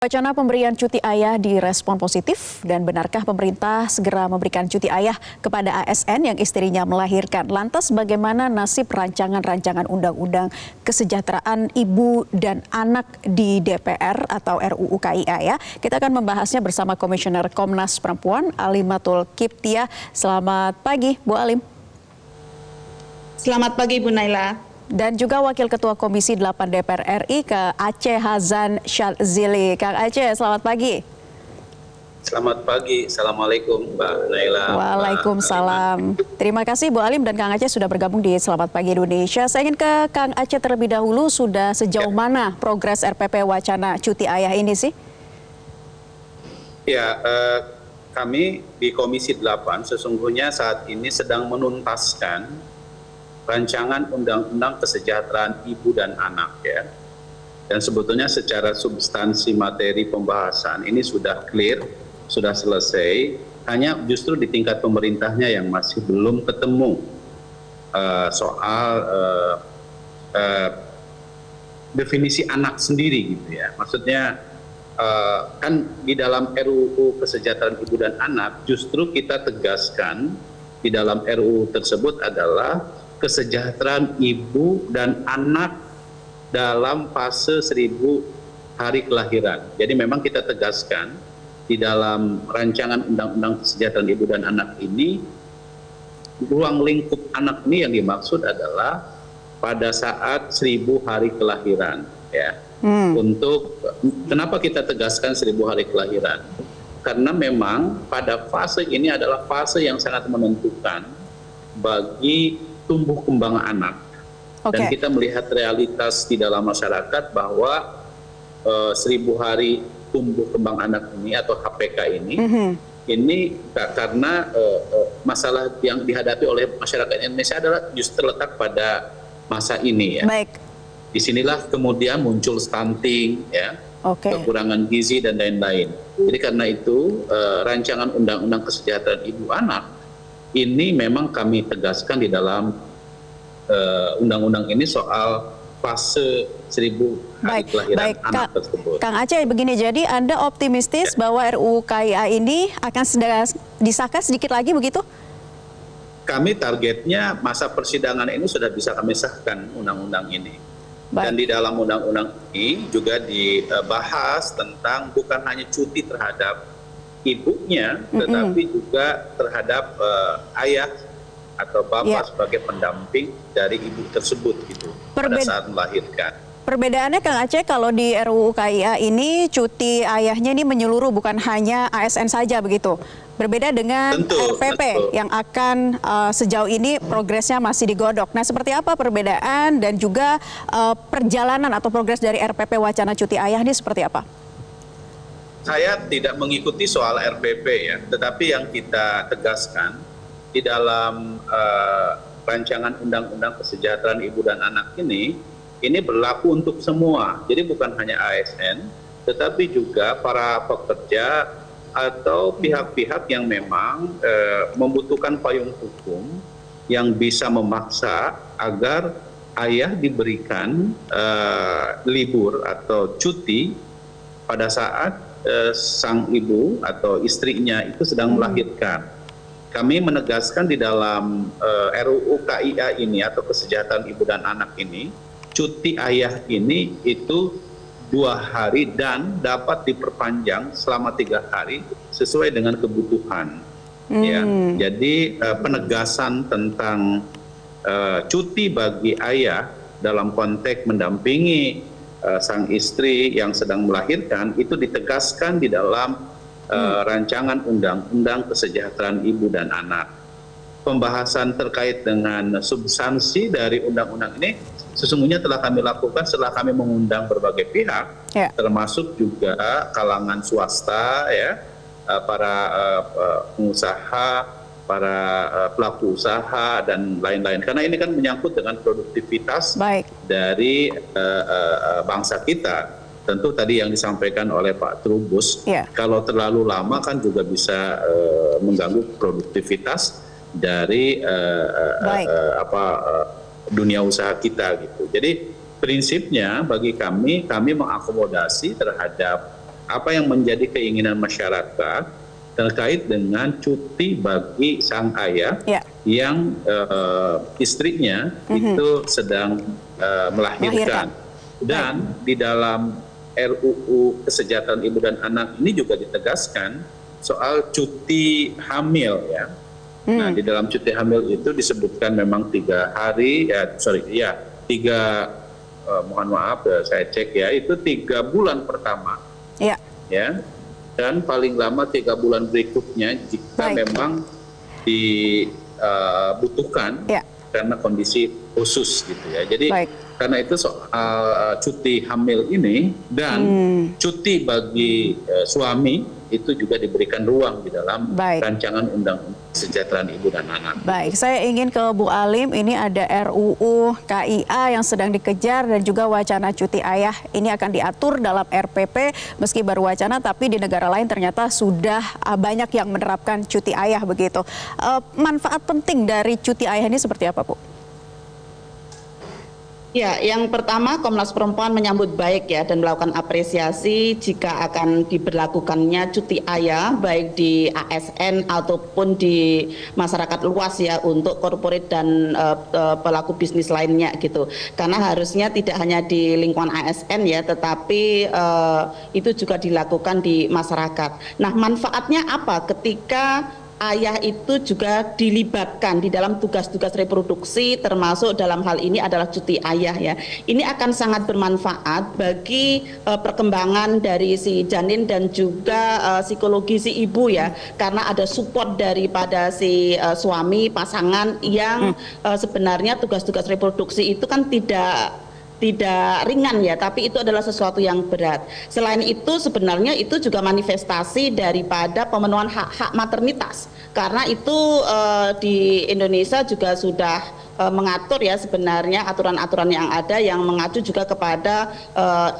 Wacana pemberian cuti ayah direspon positif dan benarkah pemerintah segera memberikan cuti ayah kepada ASN yang istrinya melahirkan? Lantas bagaimana nasib rancangan-rancangan undang-undang kesejahteraan ibu dan anak di DPR atau RUU KIA ya? Kita akan membahasnya bersama Komisioner Komnas Perempuan Alimatul Kiptiah. Selamat pagi Bu Alim. Selamat pagi Bu Naila. Dan juga Wakil Ketua Komisi 8 DPR RI ke Aceh Hazan Syadzili. Kang Aceh, selamat pagi. Selamat pagi, Assalamualaikum Mbak Naila. Waalaikumsalam. Terima kasih Bu Alim dan Kang Aceh sudah bergabung di Selamat Pagi Indonesia. Saya ingin ke Kang Aceh terlebih dahulu, sudah sejauh mana progres RPP wacana cuti ayah ini sih? Ya, kami di Komisi 8 sesungguhnya saat ini sedang menuntaskan rancangan Undang-Undang Kesejahteraan Ibu dan Anak ya. Dan sebetulnya secara substansi materi pembahasan ini sudah clear, sudah selesai. Hanya justru di tingkat pemerintahnya yang masih belum ketemu soal definisi anak sendiri gitu ya. Maksudnya kan di dalam RUU Kesejahteraan Ibu dan Anak justru kita tegaskan di dalam RUU tersebut adalah kesejahteraan ibu dan anak dalam fase 1000 hari kelahiran. Jadi memang kita tegaskan di dalam rancangan Undang-Undang Kesejahteraan Ibu dan Anak ini, ruang lingkup anak ini yang dimaksud adalah pada saat 1000 hari kelahiran. Ya. Untuk kenapa kita tegaskan 1000 hari kelahiran? Karena memang pada fase ini adalah fase yang sangat menentukan bagi tumbuh kembang anak. Dan kita melihat realitas di dalam masyarakat bahwa 1000 hari tumbuh kembang anak ini atau HPK ini karena masalah yang dihadapi oleh masyarakat Indonesia adalah justru terletak pada masa ini ya. Baik. Disinilah kemudian muncul stunting ya, kekurangan gizi dan lain-lain. Jadi karena itu rancangan Undang-Undang Kesejahteraan Ibu Anak ini memang kami tegaskan di dalam undang-undang ini soal fase 1000 hari kelahiran anak tersebut. Kang Aceh, begini, jadi Anda optimistis bahwa RUU KIA ini akan disahkan sedikit lagi begitu? Kami targetnya masa persidangan ini sudah bisa kami sahkan undang-undang ini. Dan di dalam undang-undang ini juga dibahas tentang bukan hanya cuti terhadap ibunya, tetapi juga terhadap ayah atau bapak sebagai pendamping dari ibu tersebut gitu pada saat melahirkan. Perbedaannya Kang Aceh, kalau di RUU KIA ini cuti ayahnya ini menyeluruh, bukan hanya ASN saja begitu. Berbeda dengan RPP yang akan sejauh ini progresnya masih digodok. Nah, seperti apa perbedaan dan juga perjalanan atau progres dari RPP wacana cuti ayah ini seperti apa? Saya tidak mengikuti soal RPP ya, tetapi yang kita tegaskan di dalam rancangan Undang-Undang Kesejahteraan Ibu dan Anak ini berlaku untuk semua. Jadi bukan hanya ASN, tetapi juga para pekerja atau pihak-pihak yang memang membutuhkan payung hukum yang bisa memaksa agar ayah diberikan libur atau cuti pada saat sang ibu atau istrinya itu sedang melahirkan. Kami menegaskan di dalam RUU KIA ini atau Kesejahteraan Ibu dan Anak ini, cuti ayah ini itu 2 hari dan dapat diperpanjang selama 3 hari sesuai dengan kebutuhan. Ya, jadi penegasan tentang cuti bagi ayah dalam konteks mendampingi sang istri yang sedang melahirkan itu ditegaskan di dalam rancangan Undang-Undang Kesejahteraan Ibu dan Anak. Pembahasan terkait dengan substansi dari undang-undang ini sesungguhnya telah kami lakukan setelah kami mengundang berbagai pihak, termasuk juga kalangan swasta, ya, para pengusaha, para pelaku usaha dan lain-lain. Karena ini kan menyangkut dengan produktivitas dari bangsa kita. Tentu tadi yang disampaikan oleh Pak Trubus, kalau terlalu lama kan juga bisa mengganggu produktivitas dari dunia usaha kita gitu. Jadi prinsipnya bagi kami mengakomodasi terhadap apa yang menjadi keinginan masyarakat terkait dengan cuti bagi sang ayah yang istrinya itu sedang melahirkan. Dan di dalam RUU Kesejahteraan Ibu dan Anak ini juga ditegaskan soal cuti hamil ya. Nah, di dalam cuti hamil itu disebutkan memang 3 hari, mohon maaf saya cek ya, itu 3 bulan pertama, ya, dan paling lama 3 bulan berikutnya jika memang dibutuhkan karena kondisi khusus gitu ya. Jadi karena itu soal cuti hamil ini dan cuti bagi suami itu juga diberikan ruang di dalam rancangan Undang-Undang Kesejahteraan Ibu dan Anak. Baik, saya ingin ke Bu Alim, ini ada RUU KIA yang sedang dikejar dan juga wacana cuti ayah ini akan diatur dalam RPP meski baru wacana, tapi di negara lain ternyata sudah banyak yang menerapkan cuti ayah begitu. Manfaat penting dari cuti ayah ini seperti apa, Bu? Ya, yang pertama Komnas Perempuan menyambut baik ya dan melakukan apresiasi jika akan diberlakukannya cuti ayah baik di ASN ataupun di masyarakat luas ya untuk korporat dan pelaku bisnis lainnya gitu. Karena harusnya tidak hanya di lingkungan ASN ya, tetapi itu juga dilakukan di masyarakat. Nah, manfaatnya apa ketika ayah itu juga dilibatkan di dalam tugas-tugas reproduksi, termasuk dalam hal ini adalah cuti ayah ya. Ini akan sangat bermanfaat bagi perkembangan dari si janin dan juga psikologi si ibu ya, karena ada support daripada si suami pasangan yang sebenarnya tugas-tugas reproduksi itu kan tidak ringan ya, tapi itu adalah sesuatu yang berat. Selain itu sebenarnya itu juga manifestasi daripada pemenuhan hak-hak maternitas, karena itu di Indonesia juga sudah mengatur ya sebenarnya aturan-aturan yang ada yang mengacu juga kepada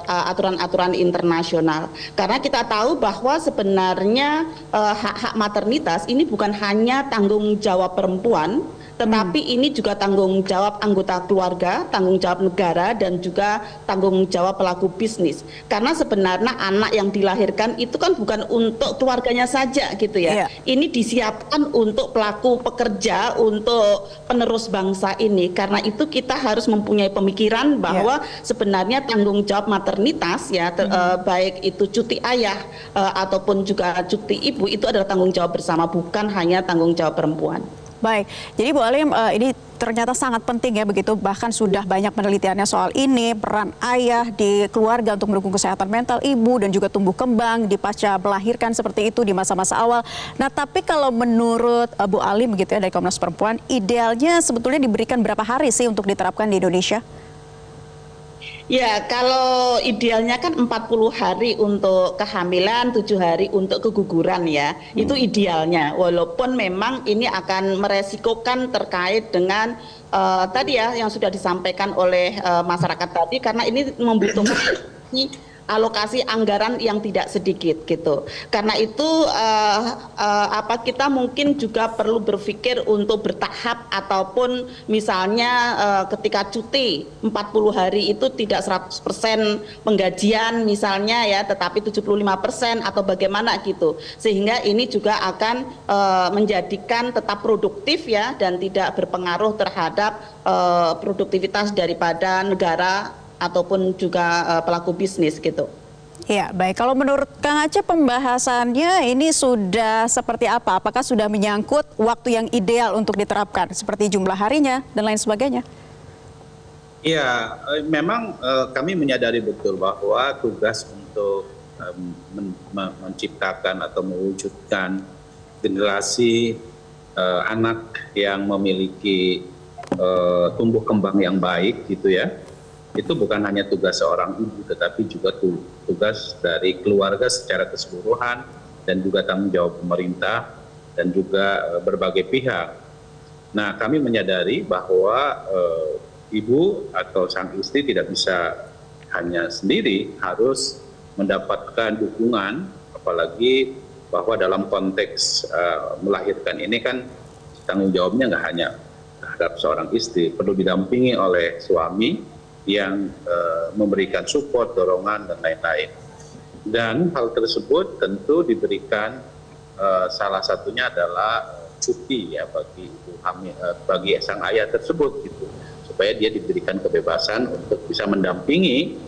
aturan-aturan internasional. Karena kita tahu bahwa sebenarnya hak-hak maternitas ini bukan hanya tanggung jawab perempuan, tetapi ini juga tanggung jawab anggota keluarga, tanggung jawab negara, dan juga tanggung jawab pelaku bisnis. Karena sebenarnya anak yang dilahirkan itu kan bukan untuk keluarganya saja gitu ya. Ini disiapkan untuk pelaku pekerja, untuk penerus bangsa ini. Karena itu kita harus mempunyai pemikiran bahwa sebenarnya tanggung jawab maternitas ya, baik itu cuti ayah ataupun juga cuti ibu, itu adalah tanggung jawab bersama, bukan hanya tanggung jawab perempuan. Baik, jadi Bu Alim ini ternyata sangat penting ya begitu, bahkan sudah banyak penelitiannya soal ini, peran ayah di keluarga untuk mendukung kesehatan mental ibu dan juga tumbuh kembang di pasca melahirkan seperti itu di masa-masa awal. Nah, tapi kalau menurut Bu Alim begitu ya dari Komnas Perempuan, idealnya sebetulnya diberikan berapa hari sih untuk diterapkan di Indonesia? Ya, kalau idealnya kan 40 hari untuk kehamilan, 7 hari untuk keguguran ya. Itu idealnya. Walaupun memang ini akan meresikokan terkait dengan tadi ya yang sudah disampaikan oleh masyarakat tadi, karena ini membutuhkan alokasi anggaran yang tidak sedikit gitu. Karena itu kita mungkin juga perlu berpikir untuk bertahap, ataupun misalnya ketika cuti 40 hari itu tidak 100% penggajian misalnya ya, tetapi 75% atau bagaimana gitu. Sehingga ini juga akan menjadikan tetap produktif ya dan tidak berpengaruh terhadap produktivitas daripada negara ataupun juga pelaku bisnis gitu. Ya, baik. Kalau menurut Kang Aceh pembahasannya ini sudah seperti apa? Apakah sudah menyangkut waktu yang ideal untuk diterapkan, seperti jumlah harinya dan lain sebagainya? Ya, memang kami menyadari betul bahwa tugas untuk menciptakan atau mewujudkan generasi anak yang memiliki tumbuh kembang yang baik gitu ya, itu bukan hanya tugas seorang ibu, tetapi juga tugas dari keluarga secara keseluruhan dan juga tanggung jawab pemerintah dan juga berbagai pihak. Nah, kami menyadari bahwa ibu atau sang istri tidak bisa hanya sendiri, harus mendapatkan dukungan, apalagi bahwa dalam konteks melahirkan ini kan tanggung jawabnya nggak hanya terhadap seorang istri, perlu didampingi oleh suami yang memberikan support, dorongan, dan lain-lain. Dan hal tersebut tentu diberikan salah satunya adalah cuti ya bagi ibu hamil, bagi sang ayah tersebut gitu, supaya dia diberikan kebebasan untuk bisa mendampingi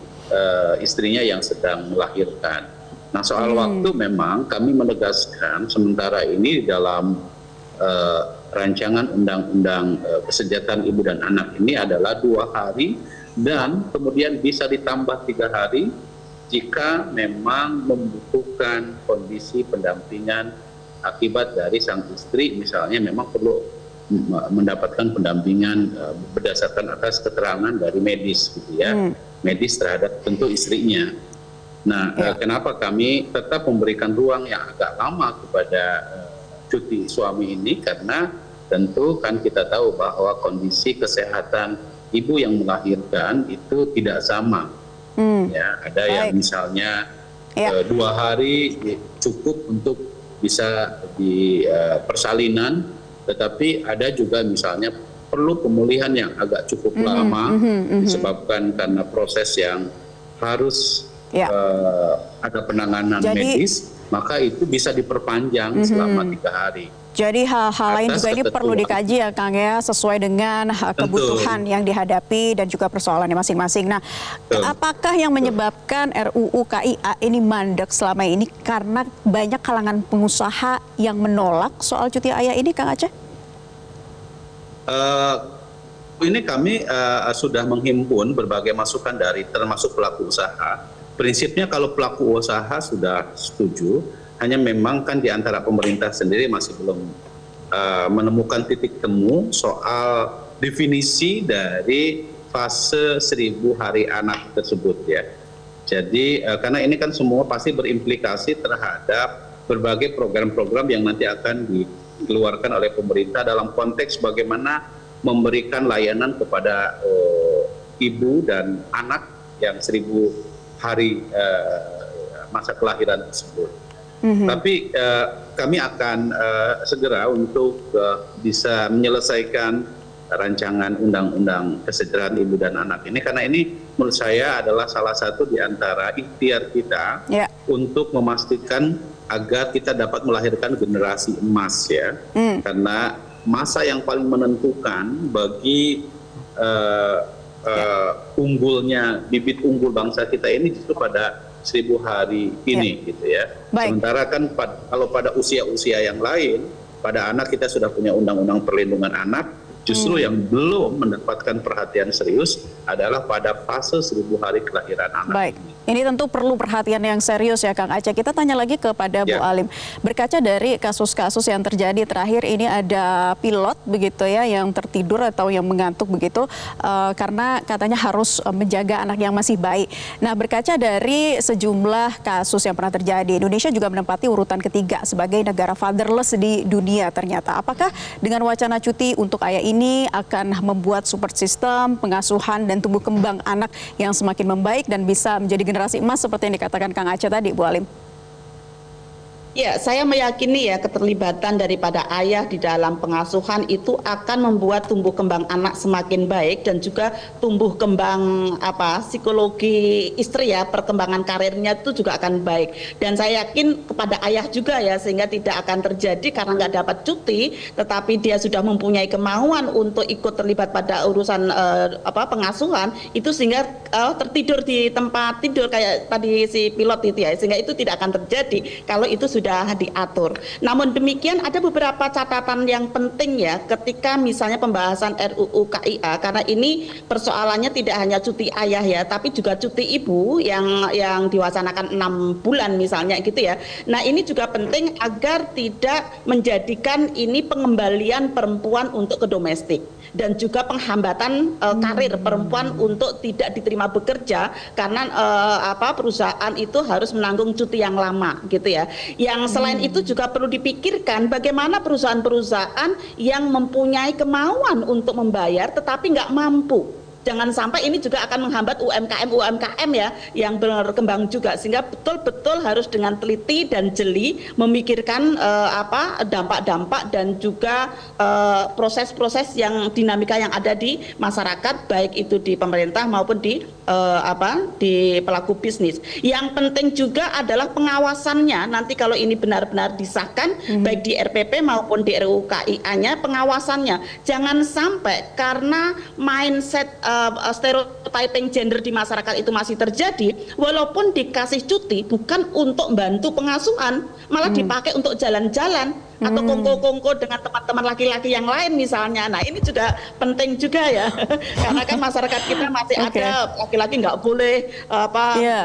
istrinya yang sedang melahirkan. Nah, soal waktu memang kami menegaskan sementara ini dalam rancangan undang-undang kesejahteraan ibu dan anak ini adalah 2 hari dan kemudian bisa ditambah 3 hari jika memang membutuhkan kondisi pendampingan akibat dari sang istri, misalnya memang perlu mendapatkan pendampingan berdasarkan atas keterangan dari medis gitu ya, medis terhadap tentu istrinya. Nah, kenapa kami tetap memberikan ruang yang agak lama kepada cuti suami ini, karena tentu kan kita tahu bahwa kondisi kesehatan ibu yang melahirkan itu tidak sama. Ya, ada yang misalnya 2 hari cukup untuk bisa di persalinan, tetapi ada juga misalnya perlu pemulihan yang agak cukup lama disebabkan karena proses yang harus ada penanganan medis, maka itu bisa diperpanjang selama 3 hari. Jadi hal-hal lain juga ini perlu dikaji ya Kang ya, sesuai dengan kebutuhan yang dihadapi dan juga persoalannya masing-masing. Nah, apakah yang menyebabkan RUU KIA ini mandek selama ini karena banyak kalangan pengusaha yang menolak soal cuti ayah ini, Kang Aceh? Ini kami sudah menghimpun berbagai masukan dari termasuk pelaku usaha. Prinsipnya kalau pelaku usaha sudah setuju, hanya memang kan di antara pemerintah sendiri masih belum menemukan titik temu soal definisi dari fase 1000 hari anak tersebut ya. Jadi karena ini kan semua pasti berimplikasi terhadap berbagai program-program yang nanti akan dikeluarkan oleh pemerintah dalam konteks bagaimana memberikan layanan kepada ibu dan anak yang 1000 hari masa kelahiran tersebut. Tapi kami akan segera untuk bisa menyelesaikan rancangan undang-undang kesejahteraan ibu dan anak ini, karena ini menurut saya adalah salah satu di antara ikhtiar kita untuk memastikan agar kita dapat melahirkan generasi emas ya, karena masa yang paling menentukan bagi unggulnya bibit unggul bangsa kita ini justru pada 1000 hari ini gitu ya. Sementara kan kalau pada usia-usia yang lain, pada anak kita sudah punya undang-undang perlindungan anak, justru yang belum mendapatkan perhatian serius adalah pada fase 1000 hari kelahiran anak. Ini tentu perlu perhatian yang serius ya Kang Aceh. Kita tanya lagi kepada Bu Alim. Berkaca dari kasus-kasus yang terjadi terakhir ini, ada pilot begitu ya yang tertidur atau yang mengantuk begitu karena katanya harus menjaga anak yang masih bayi. Nah, berkaca dari sejumlah kasus yang pernah terjadi, Indonesia juga menempati urutan ketiga sebagai negara fatherless di dunia ternyata. Apakah dengan wacana cuti untuk ayah ini akan membuat support system, pengasuhan dan tumbuh kembang anak yang semakin membaik dan bisa menjadi generasi emas seperti yang dikatakan Kang Aceh tadi, Bu Alim? Ya, saya meyakini ya keterlibatan daripada ayah di dalam pengasuhan itu akan membuat tumbuh kembang anak semakin baik dan juga tumbuh kembang psikologi istri ya, perkembangan karirnya itu juga akan baik. Dan saya yakin kepada ayah juga ya, sehingga tidak akan terjadi karena nggak dapat cuti, tetapi dia sudah mempunyai kemauan untuk ikut terlibat pada urusan pengasuhan itu, sehingga tertidur di tempat tidur kayak tadi si pilot itu ya, sehingga itu tidak akan terjadi kalau itu sudah diatur. Namun demikian ada beberapa catatan yang penting ya ketika misalnya pembahasan RUU KIA, karena ini persoalannya tidak hanya cuti ayah ya, tapi juga cuti ibu yang diwacanakan 6 bulan misalnya gitu ya. Nah, ini juga penting agar tidak menjadikan ini pengembalian perempuan untuk ke domestik dan juga penghambatan karir perempuan untuk tidak diterima bekerja karena perusahaan itu harus menanggung cuti yang lama gitu ya. Yang selain itu juga perlu dipikirkan bagaimana perusahaan-perusahaan yang mempunyai kemauan untuk membayar tetapi nggak mampu jangan sampai ini juga akan menghambat UMKM ya yang berkembang juga, sehingga betul-betul harus dengan teliti dan jeli memikirkan dampak-dampak dan juga proses-proses yang dinamika yang ada di masyarakat, baik itu di pemerintah maupun di pelaku bisnis. Yang penting juga adalah pengawasannya. Nanti kalau ini benar-benar disahkan baik di RPP maupun di RUU KIA-nya, pengawasannya jangan sampai karena mindset stereotyping gender di masyarakat itu masih terjadi, walaupun dikasih cuti bukan untuk bantu pengasuhan, malah dipakai untuk jalan-jalan atau kongko-kongko dengan teman-teman laki-laki yang lain misalnya. Nah, ini juga penting juga ya, karena kan masyarakat kita masih ada laki-laki nggak boleh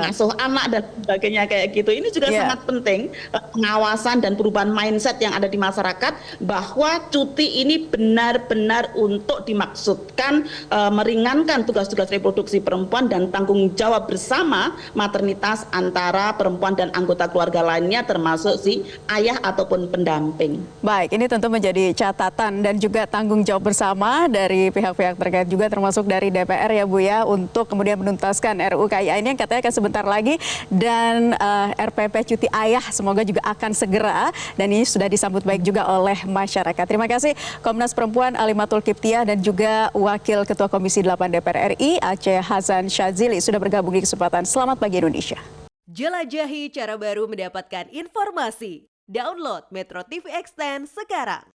ngasuh anak dan sebagainya kayak gitu. Ini juga sangat penting pengawasan dan perubahan mindset yang ada di masyarakat, bahwa cuti ini benar-benar untuk dimaksudkan meringankan tugas-tugas reproduksi perempuan dan tanggung jawab bersama maternitas antara perempuan dan anggota keluarga lainnya, termasuk si ayah ataupun pendamping. Baik, ini tentu menjadi catatan dan juga tanggung jawab bersama dari pihak-pihak terkait juga, termasuk dari DPR ya Bu ya, untuk kemudian menuntaskan RUU KIA ini yang katanya akan sebentar lagi, dan RPP cuti ayah semoga juga akan segera, dan ini sudah disambut baik juga oleh masyarakat. Terima kasih Komnas Perempuan Alimatul Kiptiah dan juga Wakil Ketua Komisi 8 DPR RI Aceh Hasan Syadzili sudah bergabung di kesempatan Selamat Pagi Indonesia. Jelajahi cara baru mendapatkan informasi. Download Metro TV Extend sekarang.